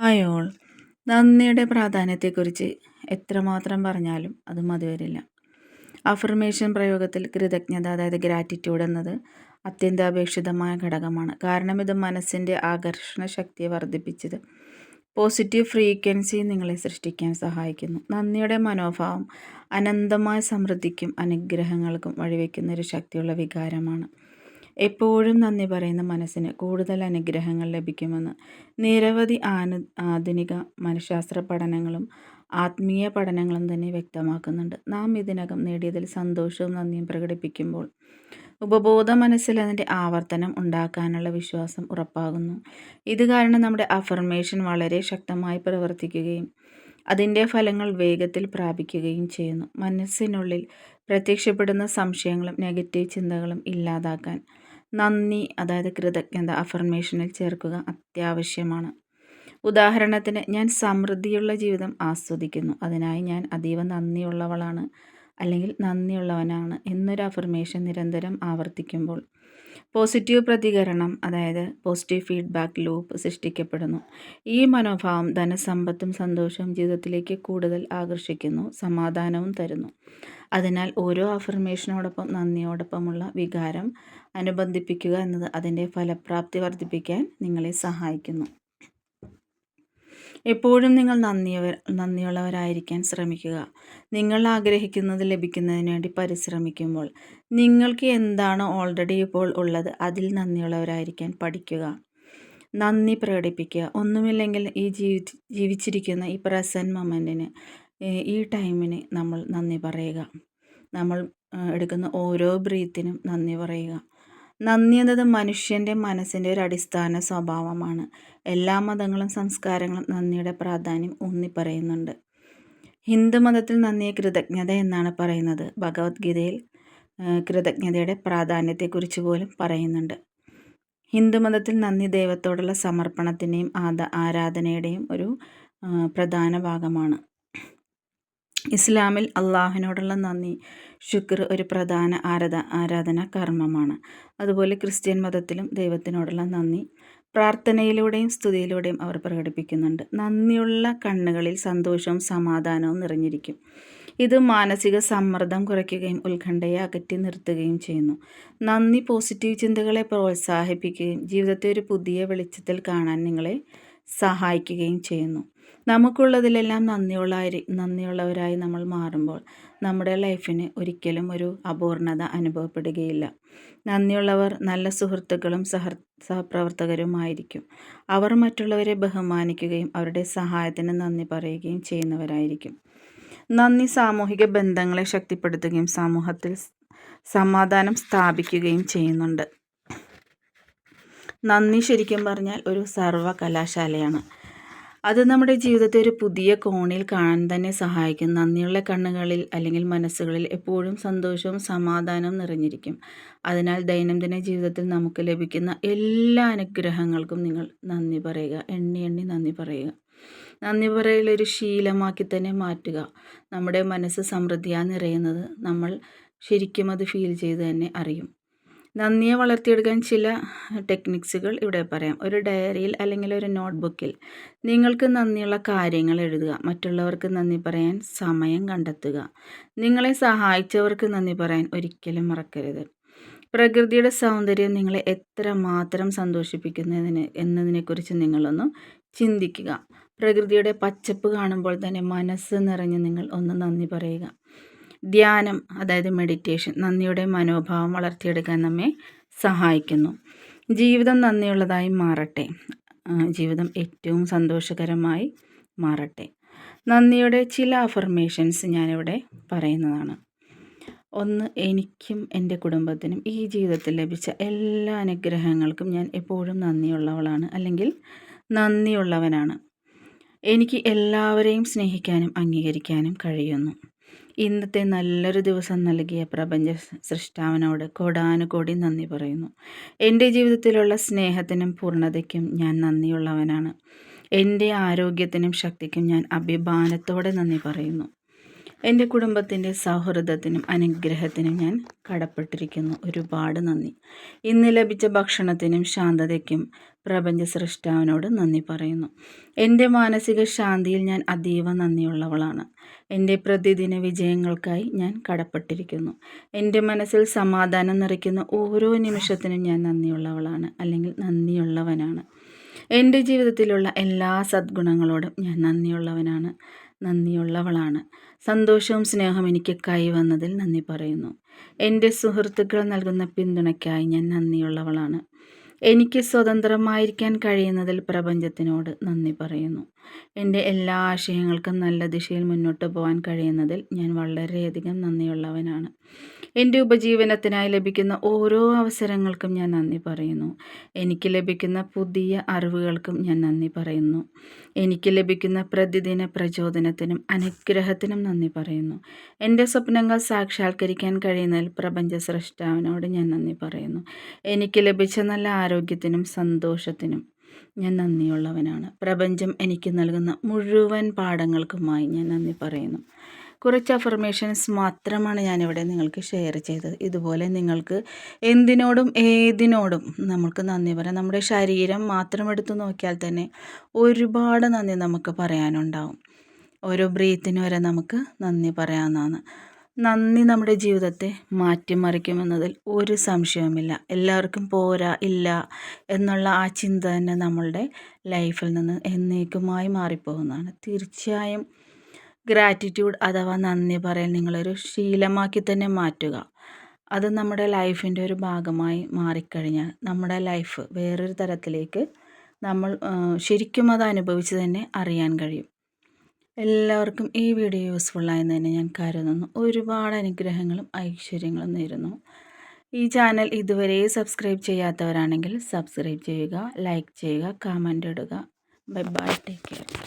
Hi all. നന്ദിയുടെ പ്രാധാന്യത്തെക്കുറിച്ച് എത്രമാത്രം പറഞ്ഞാലും അത് മതിവരില്ല. അഫർമേഷൻ പ്രയോഗത്തിൽ കൃതജ്ഞത, അതായത് ഗ്രാറ്റിറ്റ്യൂഡ് എന്നത് അത്യന്താപേക്ഷിതമായ ഘടകമാണ്. കാരണം ഇത് മനസ്സിൻ്റെ ആകർഷണ ശക്തിയെ വർദ്ധിപ്പിച്ചത് പോസിറ്റീവ് ഫ്രീക്വൻസി നിങ്ങളെ സൃഷ്ടിക്കാൻ സഹായിക്കുന്നു. നന്ദിയുടെ മനോഭാവം അനന്തമായ സമൃദ്ധിക്കും അനുഗ്രഹങ്ങൾക്കും വഴിവെക്കുന്ന ഒരു ശക്തിയുള്ള വികാരമാണ്. എപ്പോഴും നന്ദി പറയുന്ന മനസ്സിന് കൂടുതൽ അനുഗ്രഹങ്ങൾ ലഭിക്കുമെന്ന് നിരവധി ആധുനിക മനഃശാസ്ത്ര പഠനങ്ങളും ആത്മീയ പഠനങ്ങളും തന്നെ വ്യക്തമാക്കുന്നുണ്ട്. നാം ഇതിനകം നേടിയതിൽ സന്തോഷവും നന്ദിയും പ്രകടിപ്പിക്കുമ്പോൾ ഉപബോധ മനസ്സിൽ അതിൻ്റെ ആവർത്തനം ഉണ്ടാക്കാനുള്ള വിശ്വാസം ഉറപ്പാകുന്നു. ഇത് കാരണം നമ്മുടെ അഫർമേഷൻ വളരെ ശക്തമായി പ്രവർത്തിക്കുകയും അതിൻ്റെ ഫലങ്ങൾ വേഗത്തിൽ പ്രാപിക്കുകയും ചെയ്യുന്നു. മനസ്സിനുള്ളിൽ പ്രത്യക്ഷപ്പെടുന്ന സംശയങ്ങളും നെഗറ്റീവ് ചിന്തകളും ഇല്ലാതാക്കാൻ നന്ദി, അതായത് കൃതജ്ഞത, അഫർമേഷനിൽ ചേർക്കുക അത്യാവശ്യമാണ്. ഉദാഹരണത്തിന്, ഞാൻ സമൃദ്ധിയുള്ള ജീവിതം ആസ്വദിക്കുന്നു, അതിനായി ഞാൻ അതീവ നന്ദിയുള്ളവളാണ് അല്ലെങ്കിൽ നന്ദിയുള്ളവനാണ് എന്നൊരു അഫർമേഷൻ നിരന്തരം ആവർത്തിക്കുമ്പോൾ പോസിറ്റീവ് പ്രതികരണം, അതായത് പോസിറ്റീവ് ഫീഡ്ബാക്ക് ലൂപ്പ് സൃഷ്ടിക്കപ്പെടുന്നു. ഈ മനോഭാവം ധനസമ്പത്തും സന്തോഷവും ജീവിതത്തിലേക്ക് കൂടുതൽ ആകർഷിക്കുന്നു, സമാധാനവും തരുന്നു. അതിനാൽ ഓരോ അഫർമേഷനോടൊപ്പം നന്ദിയോടൊപ്പമുള്ള വികാരം അനുബന്ധിപ്പിക്കുക എന്നത് അതിൻ്റെ ഫലപ്രാപ്തി വർദ്ധിപ്പിക്കാൻ നിങ്ങളെ സഹായിക്കുന്നു. എപ്പോഴും നിങ്ങൾ നന്ദിയുള്ളവരായിരിക്കാൻ ശ്രമിക്കുക. നിങ്ങൾ ആഗ്രഹിക്കുന്നത് ലഭിക്കുന്നതിന് വേണ്ടി പരിശ്രമിക്കുമ്പോൾ നിങ്ങൾക്ക് എന്താണോ ഓൾറെഡി ഇപ്പോൾ ഉള്ളത് അതിൽ നന്ദിയുള്ളവരായിരിക്കാൻ പഠിക്കുക. നന്ദി പ്രകടിപ്പിക്കുക. ഒന്നുമില്ലെങ്കിൽ ഈ ജീവിച്ചിരിക്കുന്ന ഈ പ്രസൻറ്റ് മൊമെൻറ്റിന്, ഈ ടൈമിന് നമ്മൾ നന്ദി പറയുക. നമ്മൾ എടുക്കുന്ന ഓരോ ബ്രീത്തിനും നന്ദി പറയുക. നന്ദി എന്നത് മനുഷ്യൻ്റെ മനസ്സിൻ്റെ ഒരു അടിസ്ഥാന സ്വഭാവമാണ്. എല്ലാ മതങ്ങളും സംസ്കാരങ്ങളും നന്ദിയുടെ പ്രാധാന്യം ഊന്നിപ്പറയുന്നുണ്ട്. ഹിന്ദു മതത്തിൽ നന്ദിയെ കൃതജ്ഞത എന്നാണ് പറയുന്നത്. ഭഗവത്ഗീതയിൽ കൃതജ്ഞതയുടെ പ്രാധാന്യത്തെക്കുറിച്ച് പോലും പറയുന്നുണ്ട്. ഹിന്ദുമതത്തിൽ നന്ദി ദൈവത്തോടുള്ള സമർപ്പണത്തിൻ്റെയും ആരാധനയുടെയും ഒരു പ്രധാന ഭാഗമാണ്. ഇസ്ലാമിൽ അള്ളാഹുവിനോടുള്ള നന്ദി, ശുക്ർ ഒരു പ്രധാന ആരാധനാ കർമ്മമാണ്. അതുപോലെ ക്രിസ്ത്യൻ മതത്തിലും ദൈവത്തിനോടുള്ള നന്ദി പ്രാർത്ഥനയിലൂടെയും സ്തുതിയിലൂടെയും അവർ പ്രകടിപ്പിക്കുന്നുണ്ട്. നന്ദിയുള്ള കണ്ണുകളിൽ സന്തോഷവും സമാധാനവും നിറഞ്ഞിരിക്കും. ഇത് മാനസിക സമ്മർദ്ദം കുറയ്ക്കുകയും ഉത്കണ്ഠയെ അകറ്റി നിർത്തുകയും ചെയ്യുന്നു. നന്ദി പോസിറ്റീവ് ചിന്തകളെ പ്രോത്സാഹിപ്പിക്കുകയും ജീവിതത്തെ ഒരു പുതിയ വെളിച്ചത്തിൽ കാണാൻ നിങ്ങളെ സഹായിക്കുകയും ചെയ്യുന്നു. നമുക്കുള്ളതിലെല്ലാം നന്ദിയുള്ളവരായി നമ്മൾ മാറുമ്പോൾ നമ്മുടെ ലൈഫിന് ഒരിക്കലും ഒരു അപൂർണത അനുഭവപ്പെടുകയില്ല. നന്ദിയുള്ളവർ നല്ല സുഹൃത്തുക്കളും സഹപ്രവർത്തകരുമായിരിക്കും. അവർ മറ്റുള്ളവരെ ബഹുമാനിക്കുകയും അവരുടെ സഹായത്തിന് നന്ദി പറയുകയും ചെയ്യുന്നവരായിരിക്കും. നന്ദി സാമൂഹിക ബന്ധങ്ങളെ ശക്തിപ്പെടുത്തുകയും സമൂഹത്തിൽ സമാധാനം സ്ഥാപിക്കുകയും ചെയ്യുന്നുണ്ട്. നന്ദി ശരിക്കും പറഞ്ഞാൽ ഒരു സർവകലാശാലയാണ്. അത് നമ്മുടെ ജീവിതത്തെ ഒരു പുതിയ കോണിൽ കാണാൻ തന്നെ സഹായിക്കും. നന്ദിയുള്ള കണ്ണുകളിൽ അല്ലെങ്കിൽ മനസ്സുകളിൽ എപ്പോഴും സന്തോഷവും സമാധാനവും നിറഞ്ഞിരിക്കും. അതിനാൽ ദൈനംദിന ജീവിതത്തിൽ നമുക്ക് ലഭിക്കുന്ന എല്ലാ അനുഗ്രഹങ്ങൾക്കും നിങ്ങൾ നന്ദി പറയുക. എണ്ണി എണ്ണി നന്ദി പറയുക. നന്ദി പറയലൊരു ശീലമാക്കി തന്നെ മാറ്റുക. നമ്മുടെ മനസ്സ് സമൃദ്ധിയാ നിറയുന്നത് നമ്മൾ ശരിക്കും അത് ഫീൽ ചെയ്ത് തന്നെ അറിയും. നന്ദിയെ വളർത്തിയെടുക്കാൻ ചില ടെക്നിക്സുകൾ ഇവിടെ പറയാം. ഒരു ഡയറിയിൽ അല്ലെങ്കിൽ ഒരു നോട്ട്ബുക്കിൽ നിങ്ങൾക്ക് നന്ദിയുള്ള കാര്യങ്ങൾ എഴുതുക. മറ്റുള്ളവർക്ക് നന്ദി പറയാൻ സമയം കണ്ടെത്തുക. നിങ്ങളെ സഹായിച്ചവർക്ക് നന്ദി പറയാൻ ഒരിക്കലും മറക്കരുത്. പ്രകൃതിയുടെ സൗന്ദര്യം നിങ്ങളെ എത്രമാത്രം സന്തോഷിപ്പിക്കുന്നു എന്നതിനെക്കുറിച്ച് നിങ്ങളൊന്ന് ചിന്തിക്കുക. പ്രകൃതിയുടെ പച്ചപ്പ് കാണുമ്പോൾ തന്നെ മനസ്സ് നിറഞ്ഞ് നിങ്ങൾ ഒന്ന് നന്ദി പറയുക. ധ്യാനം, അതായത് മെഡിറ്റേഷൻ, നന്ദിയുടെ മനോഭാവം വളർത്തിയെടുക്കാൻ നമ്മെ സഹായിക്കുന്നു. ജീവിതം നന്ദിയുള്ളതായി മാറട്ടെ. ജീവിതം ഏറ്റവും സന്തോഷകരമായി മാറട്ടെ. നന്ദിയുടെ ചില അഫർമേഷൻസ് ഞാനിവിടെ പറയുന്നതാണ്. 1. എനിക്കും എൻ്റെ കുടുംബത്തിനും ഈ ജീവിതത്തിൽ ലഭിച്ച എല്ലാ അനുഗ്രഹങ്ങൾക്കും ഞാൻ എപ്പോഴും നന്ദിയുള്ളവളാണ് അല്ലെങ്കിൽ നന്ദിയുള്ളവനാണ്. എനിക്ക് എല്ലാവരെയും സ്നേഹിക്കാനും അംഗീകരിക്കാനും കഴിയുന്നു. ഇന്നത്തെ നല്ലൊരു ദിവസം നൽകിയ പ്രപഞ്ച സൃഷ്ടാവിനോട് കോടാനുകോടി നന്ദി പറയുന്നു. എൻ്റെ ജീവിതത്തിലുള്ള സ്നേഹത്തിനും പൂർണ്ണതയ്ക്കും ഞാൻ നന്ദിയുള്ളവനാണ്. എൻ്റെ ആരോഗ്യത്തിനും ശക്തിക്കും ഞാൻ അഭിമാനത്തോടെ നന്ദി പറയുന്നു. എൻ്റെ കുടുംബത്തിൻ്റെ സൗഹൃദത്തിനും അനുഗ്രഹത്തിനും ഞാൻ കടപ്പെട്ടിരിക്കുന്നു. ഒരുപാട് നന്ദി. ഇന്ന് ലഭിച്ച ഭക്ഷണത്തിനും ശാന്തതയ്ക്കും പ്രപഞ്ച സൃഷ്ടാവിനോട് നന്ദി പറയുന്നു. എൻ്റെ മാനസിക ശാന്തിയിൽ ഞാൻ അതീവ നന്ദിയുള്ളവളാണ്. എൻ്റെ പ്രതിദിന വിജയങ്ങൾക്കായി ഞാൻ കടപ്പെട്ടിരിക്കുന്നു. എൻ്റെ മനസ്സിൽ സമാധാനം നിറയ്ക്കുന്ന ഓരോ നിമിഷത്തിനും ഞാൻ നന്ദിയുള്ളവളാണ്, അല്ലെങ്കിൽ നന്ദിയുള്ളവനാണ്. എൻ്റെ ജീവിതത്തിലുള്ള എല്ലാ സദ്ഗുണങ്ങളോടും ഞാൻ നന്ദിയുള്ളവളാണ്. സന്തോഷവും സ്നേഹവും എനിക്ക് കൈവന്നതിൽ നന്ദി പറയുന്നു. എൻ്റെ സുഹൃത്തുക്കൾ നൽകുന്ന പിന്തുണയ്ക്കായി ഞാൻ നന്ദിയുള്ളവളാണ്. എനിക്ക് സ്വതന്ത്രമായിരിക്കാൻ കഴിയുന്നതിൽ പ്രപഞ്ചത്തിനോട് നന്ദി പറയുന്നു. എൻ്റെ എല്ലാ ആശയങ്ങൾക്കും നല്ല ദിശയിൽ മുന്നോട്ട് പോകാൻ കഴിയുന്നതിൽ ഞാൻ വളരെയധികം നന്ദിയുള്ളവനാണ്. എൻ്റെ ഉപജീവനത്തിനായി ലഭിക്കുന്ന ഓരോ അവസരങ്ങൾക്കും ഞാൻ നന്ദി പറയുന്നു. എനിക്ക് ലഭിക്കുന്ന പുതിയ അറിവുകൾക്കും ഞാൻ നന്ദി പറയുന്നു. എനിക്ക് ലഭിക്കുന്ന പ്രതിദിന പ്രചോദനത്തിനും അനുഗ്രഹത്തിനും നന്ദി പറയുന്നു. എൻ്റെ സ്വപ്നങ്ങൾ സാക്ഷാത്കരിക്കാൻ കഴിയുന്നതിൽ പ്രപഞ്ച സൃഷ്ടാവിനോട് ഞാൻ നന്ദി പറയുന്നു. എനിക്ക് ലഭിച്ച നല്ല ആരോഗ്യത്തിനും സന്തോഷത്തിനും ഞാൻ നന്ദിയുള്ളവനാണ്. പ്രപഞ്ചം എനിക്ക് നൽകുന്ന മുഴുവൻ പാഠങ്ങൾക്കുമായി ഞാൻ നന്ദി പറയുന്നു. കുറച്ച് അഫർമേഷൻസ് മാത്രമാണ് ഞാനിവിടെ നിങ്ങൾക്ക് ഷെയർ ചെയ്തത്. ഇതുപോലെ നിങ്ങൾക്ക് എന്തിനോടും ഏതിനോടും നമുക്ക് നന്ദി പറയാം. നമ്മുടെ ശരീരം മാത്രം എടുത്തു നോക്കിയാൽ തന്നെ ഒരുപാട് നന്ദി നമുക്ക് പറയാനുണ്ടാവും. ഓരോ ബ്രീത്തിന് വരെ നമുക്ക് നന്ദി പറയാവുന്നതാണ്. നന്ദി നമ്മുടെ ജീവിതത്തെ മാറ്റിമറിക്കുമെന്നതിൽ ഒരു സംശയവുമില്ല. എല്ലാവർക്കും പോരാ, ഇല്ല എന്നുള്ള ആ ചിന്ത തന്നെ നമ്മളുടെ ലൈഫിൽ നിന്ന് എന്നേക്കുമായി മാറിപ്പോകുന്നതാണ്. തീർച്ചയായും ഗ്രാറ്റിറ്റ്യൂഡ് അഥവാ നന്ദി പറയൽ നിങ്ങളൊരു ശീലമാക്കി തന്നെ മാറ്റുക. അത് നമ്മുടെ ലൈഫിൻ്റെ ഒരു ഭാഗമായി മാറിക്കഴിഞ്ഞാൽ നമ്മുടെ ലൈഫ് വേറൊരു തരത്തിലേക്ക് നമ്മൾ ശരിക്കും അത് അനുഭവിച്ച് തന്നെ അറിയാൻ കഴിയും. എല്ലാവർക്കും ഈ വീഡിയോ യൂസ്ഫുള്ളായെന്ന് തന്നെ ഞാൻ കരുതുന്നു. ഒരുപാട് അനുഗ്രഹങ്ങളും ഐശ്വര്യങ്ങളും നേരുന്നു. ഈ ചാനൽ ഇതുവരെ സബ്സ്ക്രൈബ് ചെയ്യാത്തവരാണെങ്കിൽ സബ്സ്ക്രൈബ് ചെയ്യുക, ലൈക്ക് ചെയ്യുക, കമൻ്റ് ഇടുക. Bye bye, take care.